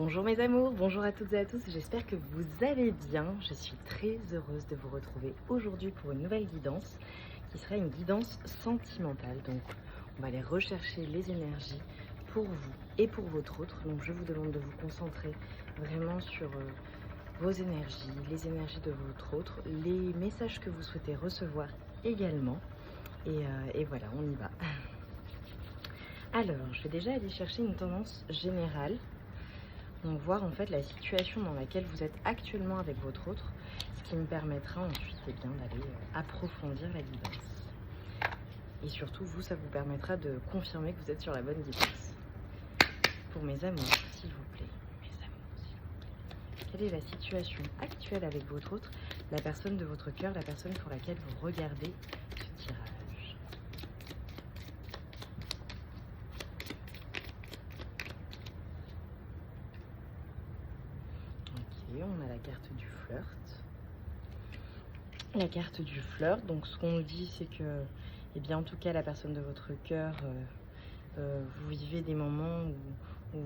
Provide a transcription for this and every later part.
Bonjour mes amours, bonjour à toutes et à tous, j'espère que vous allez bien. Je suis très heureuse de vous retrouver aujourd'hui pour une nouvelle guidance qui sera une guidance sentimentale. Donc on va aller rechercher les énergies pour vous et pour votre autre. Donc je vous demande de vous concentrer vraiment sur vos énergies, les énergies de votre autre, les messages que vous souhaitez recevoir également. Et voilà, on y va. Alors, je vais déjà aller chercher une tendance générale. Donc voir en fait la situation dans laquelle vous êtes actuellement avec votre autre, ce qui me permettra ensuite d'aller approfondir la guidance. Et surtout vous, ça vous permettra de confirmer que vous êtes sur la bonne guidance. Pour mes amours, s'il vous plaît, quelle est la situation actuelle avec votre autre, la personne de votre cœur, la personne pour laquelle vous regardez ce tirage? On a la carte du flirt. La carte du flirt, donc ce qu'on nous dit, c'est que, eh bien, en tout cas, la personne de votre cœur, vous vivez des moments où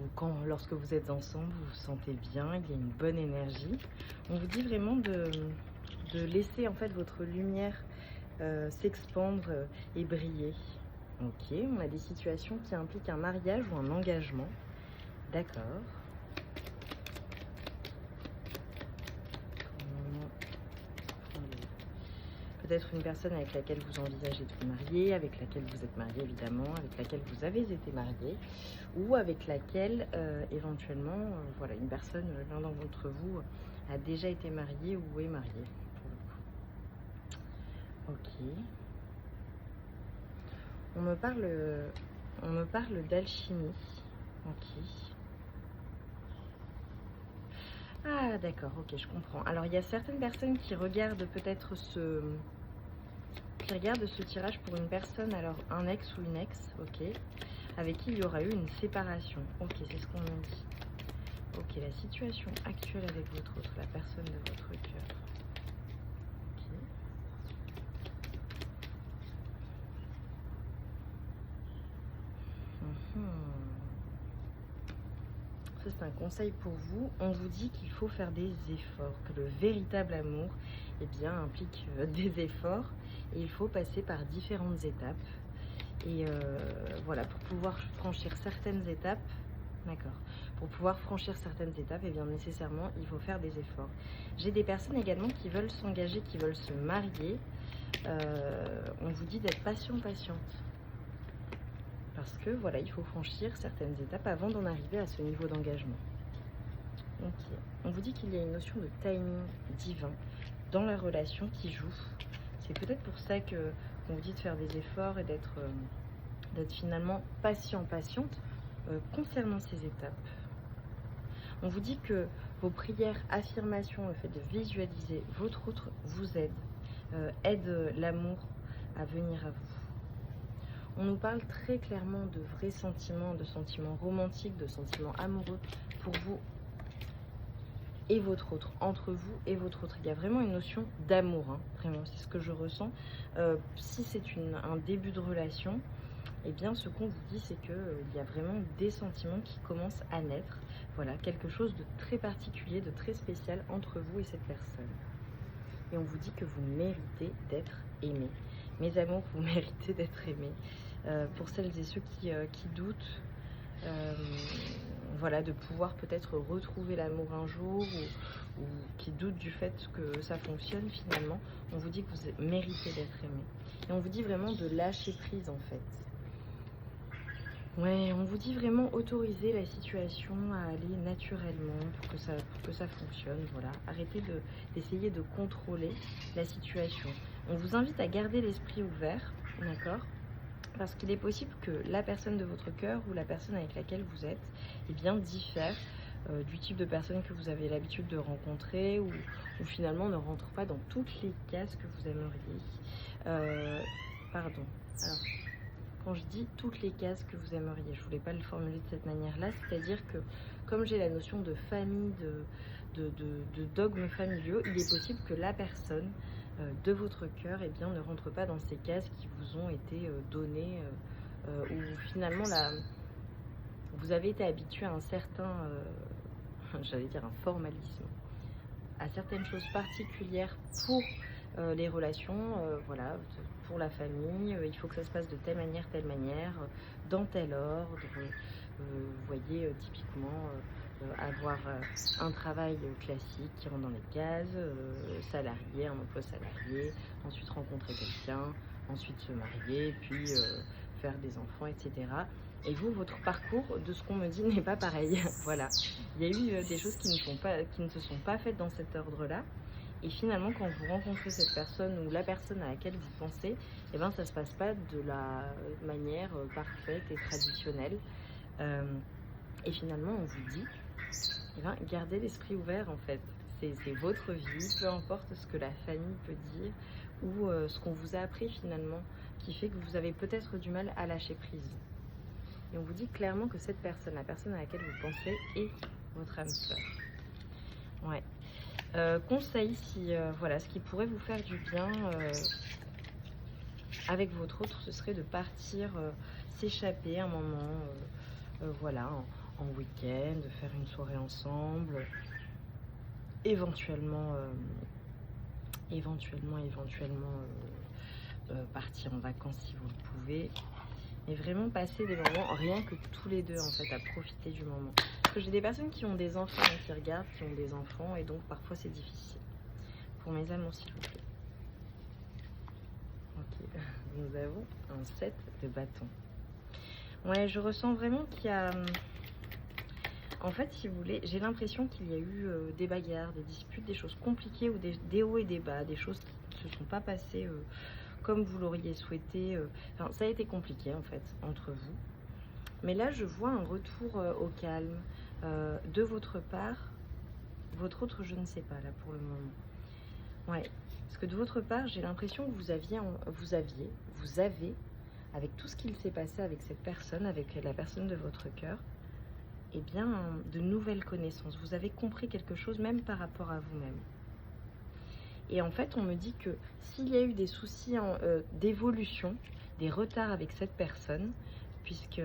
lorsque vous êtes ensemble, vous vous sentez bien, il y a une bonne énergie. On vous dit vraiment de laisser en fait votre lumière s'expandre et briller. Ok, on a des situations qui impliquent un mariage ou un engagement. D'accord. Peut-être une personne avec laquelle vous envisagez de vous marier, avec laquelle vous êtes marié évidemment, avec laquelle vous avez été marié, ou avec laquelle éventuellement, voilà, une personne, l'un d'entre vous a déjà été marié ou est marié pour le coup. Ok. On me parle d'alchimie. Ok. Ah d'accord, ok, je comprends. Alors il y a certaines personnes qui regardent peut-être ce tirage pour une personne, alors un ex ou une ex, ok, avec qui il y aura eu une séparation. Ok, c'est ce qu'on nous dit. Ok, la situation actuelle avec votre autre, la personne de votre cœur. Ok. Ça, c'est un conseil pour vous. On vous dit qu'il faut faire des efforts, que le véritable amour, eh bien, implique des efforts et il faut passer par différentes étapes. Et voilà, pour pouvoir franchir certaines étapes, d'accord, pour pouvoir franchir certaines étapes, et bien nécessairement, il faut faire des efforts. J'ai des personnes également qui veulent s'engager, qui veulent se marier. On vous dit d'être patiente. Parce que voilà, il faut franchir certaines étapes avant d'en arriver à ce niveau d'engagement. Ok. On vous dit qu'il y a une notion de timing divin dans la relation qui joue. C'est peut-être pour ça qu'on vous dit de faire des efforts et d'être finalement patiente concernant ces étapes. On vous dit que vos prières, affirmations, le fait de visualiser votre autre vous aide l'amour à venir à vous. On nous parle très clairement de vrais sentiments, de sentiments romantiques, de sentiments amoureux pour vous et votre autre, entre vous et votre autre. Il y a vraiment une notion d'amour, hein, vraiment, c'est ce que je ressens. Si c'est un début de relation, eh bien ce qu'on vous dit, c'est qu'il y a vraiment des sentiments qui commencent à naître. Voilà, quelque chose de très particulier, de très spécial entre vous et cette personne. Et on vous dit que vous méritez d'être aimé. Mes amours, vous méritez d'être aimés. Pour celles et ceux qui doutent, voilà, de pouvoir peut-être retrouver l'amour un jour ou qui doutent du fait que ça fonctionne finalement, on vous dit que vous méritez d'être aimé. Et on vous dit vraiment de lâcher prise en fait. Ouais, on vous dit vraiment autoriser la situation à aller naturellement pour que ça fonctionne, voilà. Arrêtez d'essayer de contrôler la situation. On vous invite à garder l'esprit ouvert, d'accord ? Parce qu'il est possible que la personne de votre cœur ou la personne avec laquelle vous êtes, eh bien, diffère du type de personne que vous avez l'habitude de rencontrer ou finalement ne rentre pas dans toutes les cases que vous aimeriez. Pardon. Alors, quand je dis toutes les cases que vous aimeriez, je voulais pas le formuler de cette manière-là, c'est-à-dire que comme j'ai la notion de famille, de dogmes familiaux, il est possible que la personne de votre cœur, eh bien, ne rentre pas dans ces cases qui vous ont été données, où finalement vous avez été habitué à un certain j'allais dire un formalisme, à certaines choses particulières pour les relations, voilà, pour la famille, il faut que ça se passe de telle manière, dans tel ordre. Vous voyez, typiquement, avoir un travail classique qui rentre dans les cases, salarié, un emploi salarié, ensuite rencontrer quelqu'un, ensuite se marier, puis faire des enfants, etc. Et vous, votre parcours, de ce qu'on me dit, n'est pas pareil. Voilà. Il y a eu des choses qui ne se sont pas faites dans cet ordre-là. Et finalement, quand vous rencontrez cette personne ou la personne à laquelle vous pensez, eh ben, ça ne se passe pas de la manière parfaite et traditionnelle. Et finalement, on vous dit, eh ben, gardez l'esprit ouvert en fait. C'est votre vie, peu importe ce que la famille peut dire ou ce qu'on vous a appris finalement, qui fait que vous avez peut-être du mal à lâcher prise. Et on vous dit clairement que cette personne, la personne à laquelle vous pensez, est votre âme sœur. Ouais. Conseil, si voilà, ce qui pourrait vous faire du bien avec votre autre, ce serait de partir s'échapper un moment, voilà, en week-end, de faire une soirée ensemble, éventuellement partir en vacances si vous le pouvez, et vraiment passer des moments rien que tous les deux en fait, à profiter du moment. Parce que j'ai des personnes qui ont des enfants qui regardent, qui ont des enfants, et donc parfois c'est difficile. Pour mes amours, s'il vous plaît. Ok, nous avons un 7 de bâton. Ouais, je ressens vraiment qu'il y a... En fait, si vous voulez, j'ai l'impression qu'il y a eu des bagarres, des disputes, des choses compliquées, ou des hauts et des bas, des choses qui ne se sont pas passées comme vous l'auriez souhaité. Enfin, ça a été compliqué, en fait, entre vous. Mais là, je vois un retour au calme de votre part. Votre autre, je ne sais pas, là, pour le moment. Ouais, parce que de votre part, j'ai l'impression que vous avez, avec tout ce qu'il s'est passé avec cette personne, avec la personne de votre cœur, eh bien, de nouvelles connaissances. Vous avez compris quelque chose, même par rapport à vous-même. Et en fait, on me dit que s'il y a eu des soucis d'évolution, des retards avec cette personne, puisque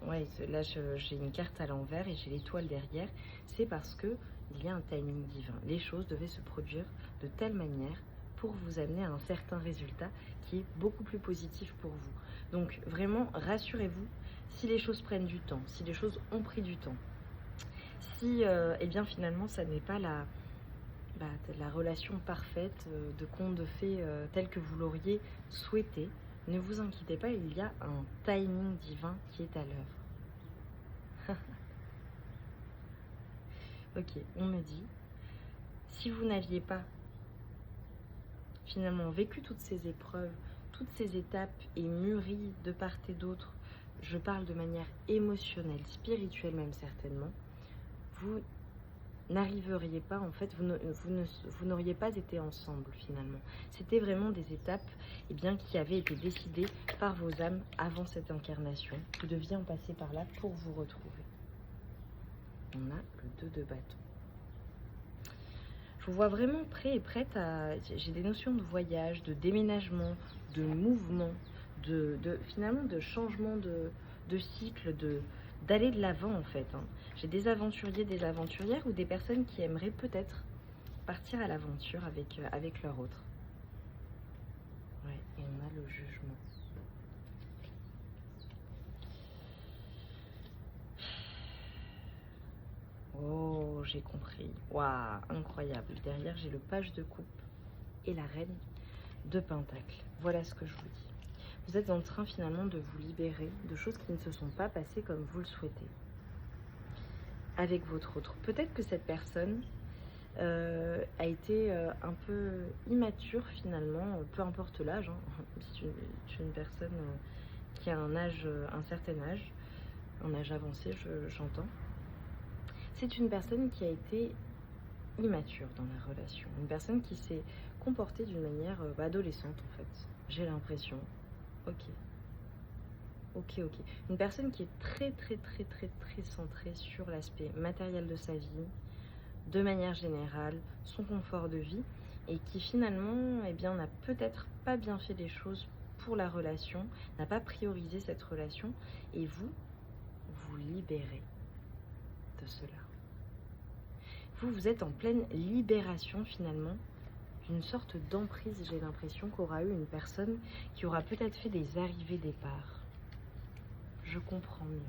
ouais, là j'ai une carte à l'envers et j'ai l'étoile derrière, c'est parce que il y a un timing divin. Les choses devaient se produire de telle manière pour vous amener à un certain résultat qui est beaucoup plus positif pour vous. Donc vraiment, rassurez-vous, si les choses prennent du temps, si les choses ont pris du temps, si eh bien finalement ça n'est pas la relation parfaite de conte de fées telle que vous l'auriez souhaité, ne vous inquiétez pas, il y a un timing divin qui est à l'œuvre. Ok, on me dit, si vous n'aviez pas finalement vécu toutes ces épreuves, toutes ces étapes et mûri de part et d'autre, je parle de manière émotionnelle, spirituelle même certainement, vous n'arriveriez pas, en fait, vous n'auriez pas été ensemble finalement. C'était vraiment des étapes qui avaient été décidées par vos âmes avant cette incarnation. Vous deviez en passer par là pour vous retrouver. On a le 2 de bâton. Je vous vois vraiment prêt et prête à... J'ai des notions de voyage, de déménagement, de mouvement, finalement de changement de cycle, d'aller de l'avant en fait. J'ai des aventuriers, des aventurières ou des personnes qui aimeraient peut-être partir à l'aventure avec leur autre. Ouais, et on a le jugement. Oh, j'ai compris. Waouh, incroyable. Derrière, j'ai le page de coupe et la reine de pentacle. Voilà ce que je vous dis. Vous êtes en train finalement de vous libérer de choses qui ne se sont pas passées comme vous le souhaitez. Avec votre autre. Peut-être que cette personne a été un peu immature finalement, peu importe l'âge. C'est une personne qui a un certain âge, un âge avancé, j'entends. C'est une personne qui a été immature dans la relation. Une personne qui s'est comportée d'une manière adolescente en fait. J'ai l'impression. Ok. Une personne qui est très centrée sur l'aspect matériel de sa vie, de manière générale, son confort de vie, et qui finalement n'a peut-être pas bien fait les choses pour la relation, n'a pas priorisé cette relation, et vous libérez de cela. Vous êtes en pleine libération finalement d'une sorte d'emprise, j'ai l'impression, qu'aura eu une personne qui aura peut-être fait des arrivées-départs. Je comprends mieux.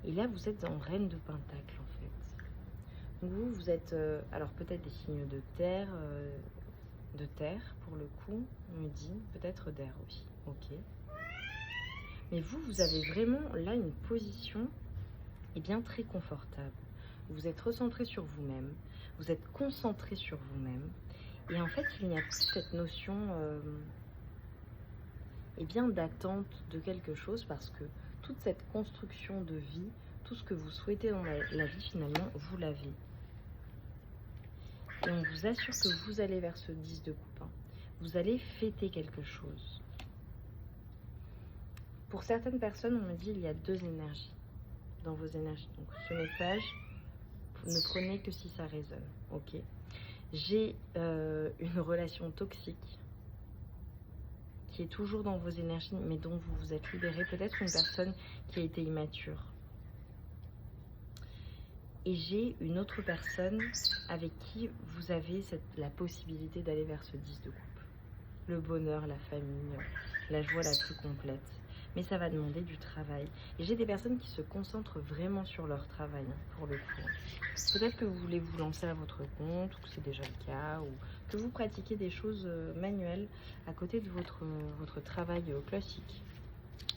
Et là, vous êtes en reine de pentacle, en fait. Donc vous êtes, alors peut-être des signes de terre, pour le coup, on me dit, peut-être d'air aussi, ok. Mais vous avez vraiment, là, une position, bien, très confortable. Vous êtes recentré sur vous-même, vous êtes concentré sur vous-même, et en fait, il n'y a plus cette notion, bien, d'attente de quelque chose, parce que toute cette construction de vie, tout ce que vous souhaitez dans la vie, finalement, vous l'avez. Et on vous assure que vous allez vers ce 10 de coupe. Hein. Vous allez fêter quelque chose. Pour certaines personnes, on me dit qu'il y a 2 énergies dans vos énergies. Donc ce message, ne prenez que si ça résonne. Ok. J'ai une relation toxique qui est toujours dans vos énergies, mais dont vous vous êtes libéré. Peut-être une personne qui a été immature. Et j'ai une autre personne avec qui vous avez la possibilité d'aller vers ce 10 de coupe. Le bonheur, la famille, la joie la plus complète. Mais ça va demander du travail. Et j'ai des personnes qui se concentrent vraiment sur leur travail, pour le coup. Peut-être que vous voulez vous lancer à votre compte, ou que c'est déjà le cas, ou que vous pratiquez des choses manuelles à côté de votre travail classique.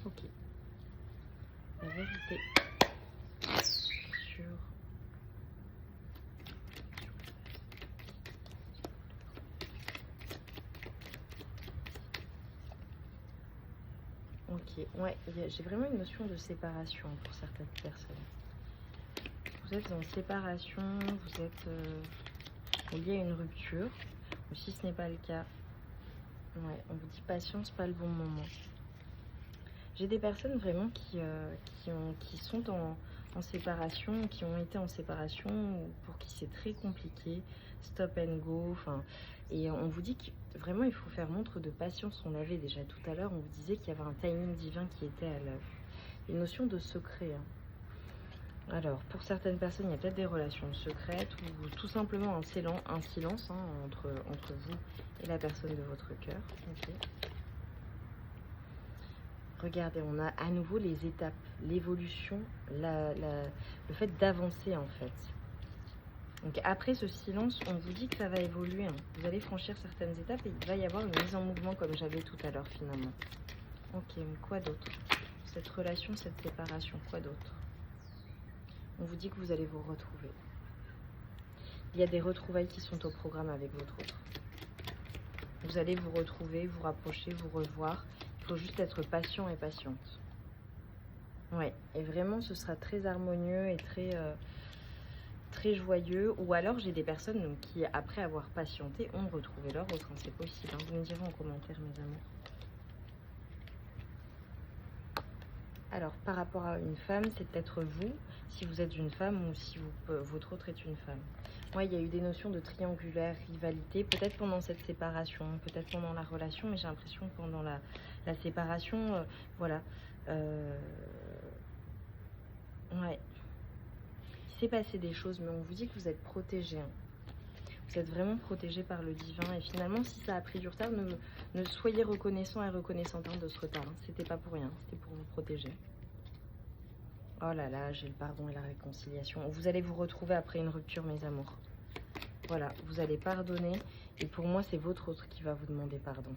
Ok. La vérité sur... Ok, ouais, j'ai vraiment une notion de séparation pour certaines personnes. Vous êtes en séparation, vous êtes lié à une rupture, ou si ce n'est pas le cas, ouais, on vous dit patience, pas le bon moment. J'ai des personnes vraiment qui sont en séparation, qui ont été en séparation, pour qui c'est très compliqué, stop and go, enfin, et on vous dit que vraiment il faut faire montre de patience. On l'avait déjà tout à l'heure, on vous disait qu'il y avait un timing divin qui était à l'œuvre. Une notion de secret. Hein. Alors, pour certaines personnes, il y a peut-être des relations secrètes ou tout simplement un silence hein, entre vous et la personne de votre cœur. Okay. Regardez, on a à nouveau les étapes, l'évolution, le fait d'avancer en fait. Donc après ce silence, on vous dit que ça va évoluer. Hein. Vous allez franchir certaines étapes et il va y avoir une mise en mouvement comme j'avais tout à l'heure finalement. Ok, mais quoi d'autre? Cette relation, cette séparation, quoi d'autre? On vous dit que vous allez vous retrouver. Il y a des retrouvailles qui sont au programme avec votre autre. Vous allez vous retrouver, vous rapprocher, vous revoir. Il faut juste être patient et patiente. Ouais, et vraiment ce sera très harmonieux et très joyeux. Ou alors j'ai des personnes donc, qui, après avoir patienté, ont retrouvé leur autre. C'est possible, hein. Vous me direz en commentaire, mes amours. Alors, par rapport à une femme, c'est peut-être vous, si vous êtes une femme ou si votre autre est une femme. Moi, il y a eu des notions de triangulaire, rivalité, peut-être pendant cette séparation, peut-être pendant la relation, mais j'ai l'impression que pendant la séparation, voilà. Ouais. Il s'est passé des choses, mais on vous dit que vous êtes protégé. Hein. Vous êtes vraiment protégé par le divin. Et finalement, si ça a pris du retard, ne soyez reconnaissant et reconnaissante de ce retard. Hein. C'était pas pour rien, c'était pour vous protéger. Oh là là, j'ai le pardon et la réconciliation. Vous allez vous retrouver après une rupture, mes amours. Voilà, vous allez pardonner. Et pour moi, c'est votre autre qui va vous demander pardon.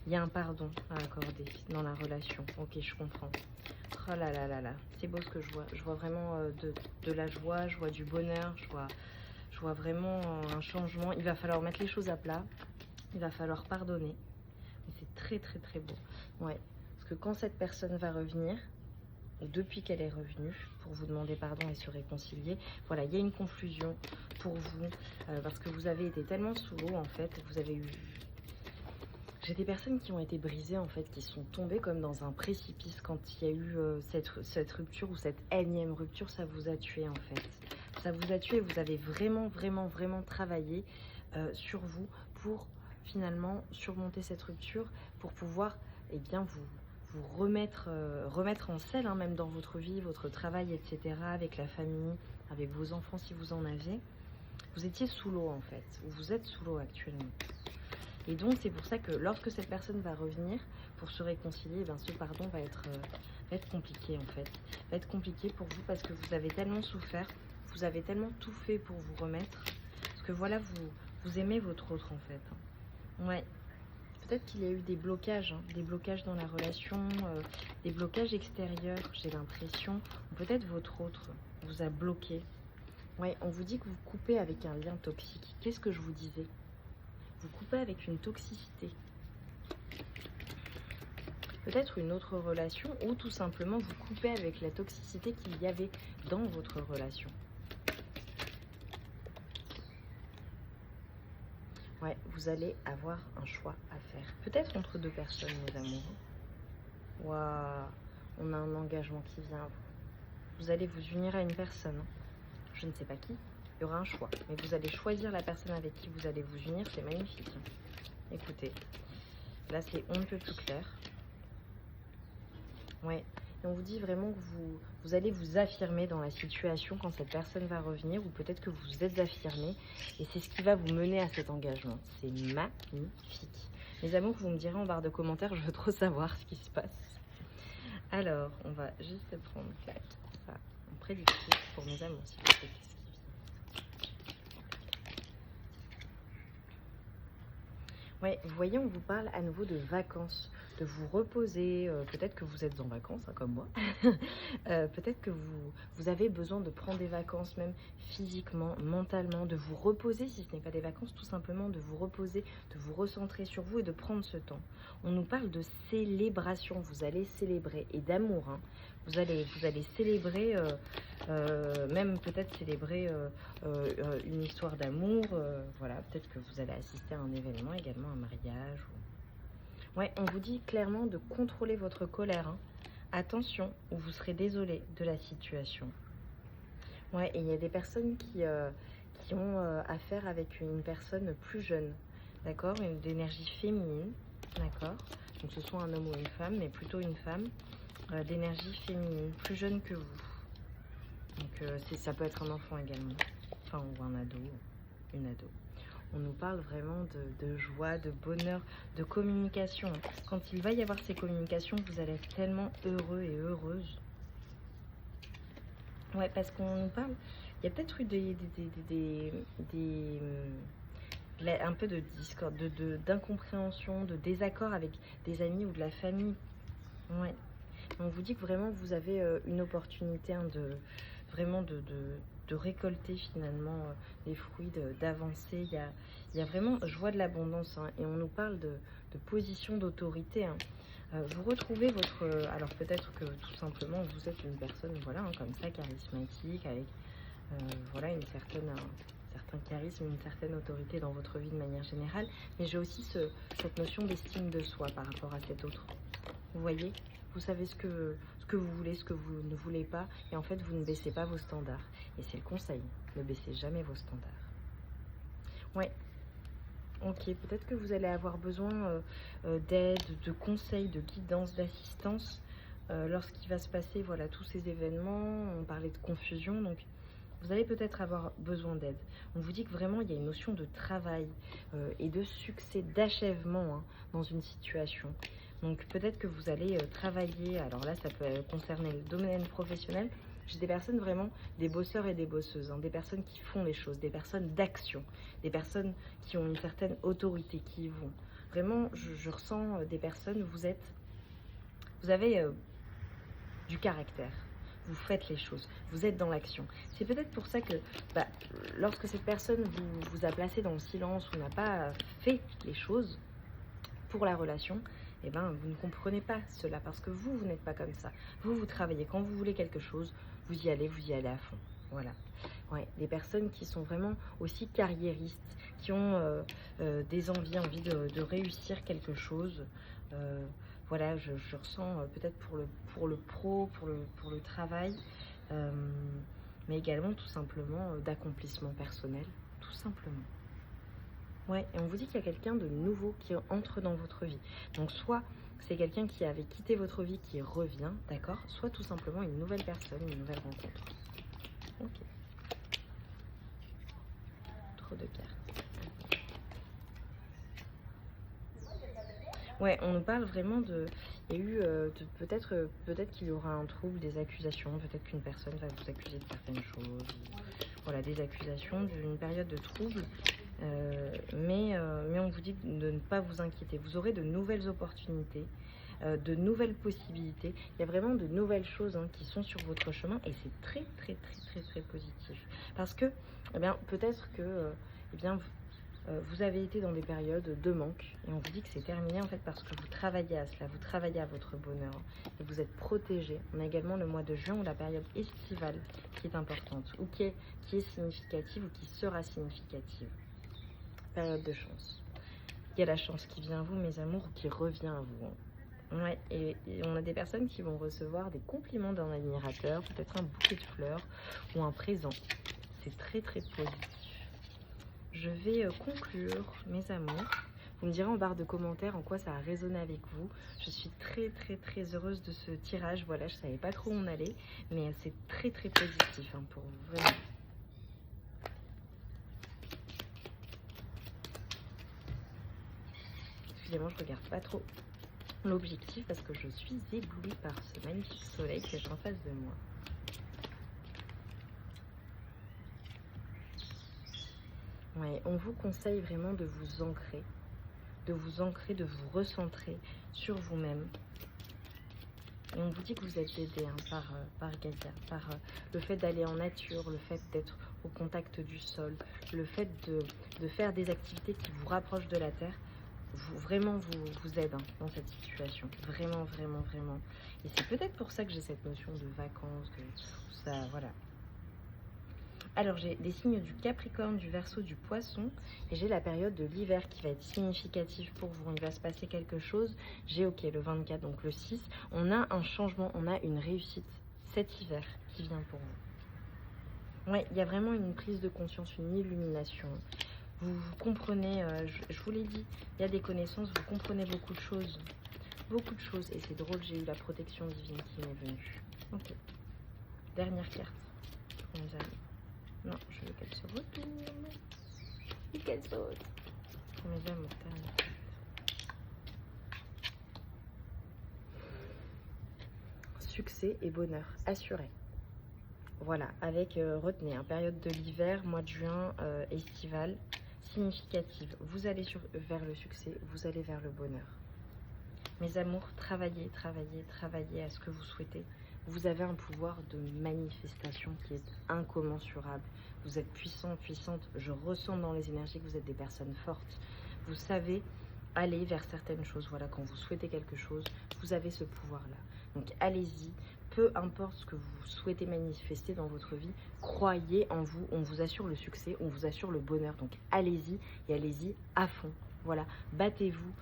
Il y a un pardon à accorder dans la relation. Ok, je comprends. Oh là là là là, c'est beau ce que je vois. Je vois vraiment de la joie, je vois du bonheur, je vois vraiment un changement. Il va falloir mettre les choses à plat. Il va falloir pardonner. Mais c'est très très très beau. Ouais, parce que quand cette personne va revenir, depuis qu'elle est revenue, pour vous demander pardon et se réconcilier, voilà, il y a une confusion pour vous, parce que vous avez été tellement sous l'eau, en fait, vous avez eu... J'ai des personnes qui ont été brisées, en fait, qui sont tombées comme dans un précipice quand il y a eu cette rupture ou cette énième rupture, ça vous a tué, en fait. Ça vous a tué, vous avez vraiment, vraiment, vraiment travaillé sur vous pour finalement surmonter cette rupture, pour pouvoir, eh bien, vous remettre en selle, hein, même dans votre vie, votre travail, etc., avec la famille, avec vos enfants si vous en avez. Vous étiez sous l'eau en fait, ou vous êtes sous l'eau actuellement. Et donc c'est pour ça que lorsque cette personne va revenir pour se réconcilier, eh bien, ce pardon va être compliqué en fait. Va être compliqué pour vous parce que vous avez tellement souffert, vous avez tellement tout fait pour vous remettre. Parce que voilà, vous aimez votre autre en fait. Ouais. Peut-être qu'il y a eu des blocages dans la relation, des blocages extérieurs, j'ai l'impression. Ou peut-être votre autre vous a bloqué. Ouais, on vous dit que vous coupez avec un lien toxique. Qu'est-ce que je vous disais? Vous coupez avec une toxicité. Peut-être une autre relation ou tout simplement vous coupez avec la toxicité qu'il y avait dans votre relation. Ouais, vous allez avoir un choix à faire. Peut-être entre deux personnes, mes amoureux. Waouh, on a un engagement qui vient à vous. Vous allez vous unir à une personne. Je ne sais pas qui. Il y aura un choix. Mais vous allez choisir la personne avec qui vous allez vous unir. C'est magnifique. Écoutez, là c'est on ne peut plus clair. Ouais. Et on vous dit vraiment que vous allez vous affirmer dans la situation quand cette personne va revenir, ou peut-être que vous êtes affirmé, et c'est ce qui va vous mener à cet engagement. C'est magnifique. Mes amours, vous me direz en barre de commentaires, je veux trop savoir ce qui se passe. Alors, on va juste prendre ça en prédictif pour mes amours, s'il vous plaît. Ouais, vous voyez, on vous parle à nouveau de vacances, de vous reposer. Peut-être que vous êtes en vacances, hein, comme moi. Peut-être que vous avez besoin de prendre des vacances, même physiquement, mentalement, de vous reposer, si ce n'est pas des vacances, tout simplement de vous reposer, de vous recentrer sur vous et de prendre ce temps. On nous parle de célébration, vous allez célébrer, et d'amour, hein. Vous allez célébrer, même peut-être célébrer une histoire d'amour. Voilà, peut-être que vous allez assister à un événement, également un mariage. Ouais, on vous dit clairement de contrôler votre colère, hein. Attention, ou vous serez désolé de la situation. Ouais, et il y a des personnes qui ont affaire avec une personne plus jeune, d'accord, d'énergie féminine, d'accord. Donc ce soit un homme ou une femme, mais plutôt une femme, d'énergie féminine, plus jeune que vous. Donc ça peut être un enfant également, enfin ou un ado, une ado. On nous parle vraiment de joie, de bonheur, de communication. Quand il va y avoir ces communications, vous allez être tellement heureux et heureuse. Ouais, parce qu'on nous parle, il y a peut-être eu un peu de discorde, d'incompréhension, de désaccord avec des amis ou de la famille. Ouais. On vous dit que vraiment vous avez une opportunité, hein, de récolter finalement les fruits, d'avancer. Il y a vraiment, je vois de l'abondance, hein, et on nous parle de position d'autorité, hein. Vous retrouvez votre... alors peut-être que tout simplement vous êtes une personne, voilà, hein, comme ça, charismatique, avec voilà, un certain charisme, une certaine autorité dans votre vie de manière générale. Mais j'ai aussi cette notion d'estime de soi par rapport à cet autre. Vous voyez, vous savez ce que vous voulez, ce que vous ne voulez pas, et en fait vous ne baissez pas vos standards. Et c'est le conseil, ne baissez jamais vos standards. Ouais. Ok, peut-être que vous allez avoir besoin d'aide, de conseils, de guidance, d'assistance lorsqu'il va se passer, voilà, tous ces événements. On parlait de confusion, donc vous allez peut-être avoir besoin d'aide. On vous dit que vraiment il y a une notion de travail et de succès, d'achèvement, hein, dans une situation. Donc peut-être que vous allez travailler, alors là ça peut concerner le domaine professionnel. J'ai des personnes vraiment, des bosseurs et des bosseuses, hein, des personnes qui font les choses, des personnes d'action, des personnes qui ont une certaine autorité, qui y vont. Vraiment, je ressens des personnes, vous avez du caractère, vous faites les choses, vous êtes dans l'action. C'est peut-être pour ça que lorsque cette personne vous a placé dans le silence ou n'a pas fait les choses pour la relation, eh ben, vous ne comprenez pas cela parce que vous n'êtes pas comme ça. Vous travaillez. Quand vous voulez quelque chose, vous y allez à fond. Voilà. Ouais, des personnes qui sont vraiment aussi carriéristes, qui ont des envies de réussir quelque chose. Voilà, je ressens peut-être pour le pro, pour le travail, mais également tout simplement d'accomplissement personnel, tout simplement. Ouais, et on vous dit qu'il y a quelqu'un de nouveau qui entre dans votre vie. Donc soit c'est quelqu'un qui avait quitté votre vie qui revient, d'accord? Soit tout simplement une nouvelle personne, une nouvelle rencontre. Ok. Trop de cartes. Ouais, on nous parle vraiment de... Il y a eu peut-être qu'il y aura un trouble, des accusations, peut-être qu'une personne va vous accuser de certaines choses. Voilà, des accusations d'une période de trouble. Mais on vous dit de ne pas vous inquiéter. Vous aurez de nouvelles opportunités, de nouvelles possibilités. Il y a vraiment de nouvelles choses qui sont sur votre chemin et c'est très, très, très, très, très positif. Parce que, eh bien, peut-être que, eh bien, vous avez été dans des périodes de manque et on vous dit que c'est terminé en fait parce que vous travaillez à cela, vous travaillez à votre bonheur et vous êtes protégé. On a également le mois de juin ou la période estivale qui est importante ou qui est significative ou qui sera significative. Période de chance. Il y a la chance qui vient à vous, mes amours, ou qui revient à vous. Ouais, et on a des personnes qui vont recevoir des compliments d'un admirateur, peut-être un bouquet de fleurs ou un présent. C'est très très positif. Je vais conclure, mes amours. Vous me direz en barre de commentaires en quoi ça a résonné avec vous. Je suis très très très heureuse de ce tirage. Voilà, je savais pas trop où on allait, mais c'est très très positif pour vous, vraiment. Excusez-moi, je regarde pas trop l'objectif parce que je suis éblouie par ce magnifique soleil qui est en face de moi. Ouais, on vous conseille vraiment de vous ancrer, de vous recentrer sur vous-même. Et on vous dit que vous êtes aidé par Gaïa, par le fait d'aller en nature, le fait d'être au contact du sol, le fait de faire des activités qui vous rapprochent de la terre. Vraiment vous aide dans cette situation. Vraiment, vraiment, vraiment. Et c'est peut-être pour ça que j'ai cette notion de vacances, de ça, voilà. Alors j'ai des signes du Capricorne, du Verseau, du Poisson et j'ai la période de l'hiver qui va être significative pour vous. Il va se passer quelque chose. J'ai ok le 24, donc le 6. On a un changement, on a une réussite cet hiver qui vient pour vous. Ouais, il y a vraiment une prise de conscience, une illumination. Vous comprenez, je vous l'ai dit, il y a des connaissances, vous comprenez beaucoup de choses. Beaucoup de choses. Et c'est drôle, j'ai eu la protection divine qui m'est venue. Ok. Dernière carte pour mes amis. Non, je veux qu'elle se retourne. Et qu'elle saute. Pour mes amours, dernière carte. Succès et bonheur assuré. Voilà, avec, retenez, période de l'hiver, mois de juin, estival, significative. Vous allez vers le succès, vous allez vers le bonheur. Mes amours, travaillez, travaillez, travaillez à ce que vous souhaitez. Vous avez un pouvoir de manifestation qui est incommensurable. Vous êtes puissant, puissante. Je ressens dans les énergies que vous êtes des personnes fortes. Vous savez aller vers certaines choses. Voilà, quand vous souhaitez quelque chose, vous avez ce pouvoir-là. Donc allez-y. Peu importe ce que vous souhaitez manifester dans votre vie, croyez en vous. On vous assure le succès, on vous assure le bonheur. Donc allez-y et allez-y à fond. Voilà, battez-vous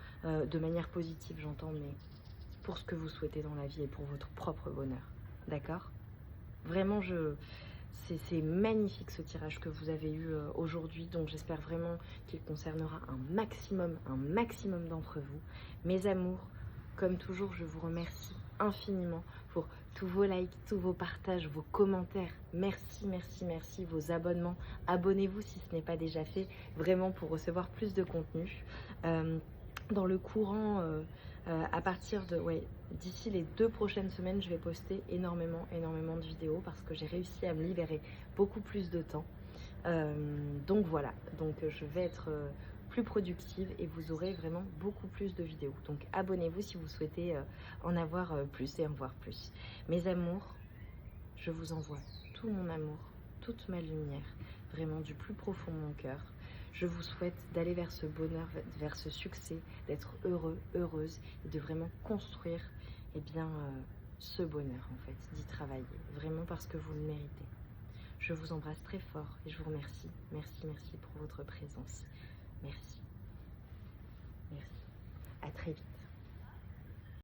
de manière positive, j'entends, mais pour ce que vous souhaitez dans la vie et pour votre propre bonheur. D'accord? Vraiment, c'est magnifique ce tirage que vous avez eu aujourd'hui. Donc j'espère vraiment qu'il concernera un maximum d'entre vous. Mes amours, comme toujours, je vous remercie infiniment pour tous vos likes, tous vos partages, vos commentaires. Merci, merci, merci. Vos abonnements. Abonnez-vous si ce n'est pas déjà fait, vraiment pour recevoir plus de contenu. Dans le courant, à partir de, d'ici les 2 prochaines semaines, je vais poster énormément de vidéos parce que j'ai réussi à me libérer beaucoup plus de temps. Donc voilà, donc je vais être plus productive et vous aurez vraiment beaucoup plus de vidéos. Donc abonnez-vous si vous souhaitez en avoir plus et en voir plus. Mes amours, je vous envoie tout mon amour, toute ma lumière, vraiment du plus profond de mon cœur. Je vous souhaite d'aller vers ce bonheur, vers ce succès, d'être heureux, heureuse et de vraiment construire ce bonheur en fait, d'y travailler, vraiment parce que vous le méritez. Je vous embrasse très fort et je vous remercie. Merci, merci pour votre présence. Merci. Merci. À très vite.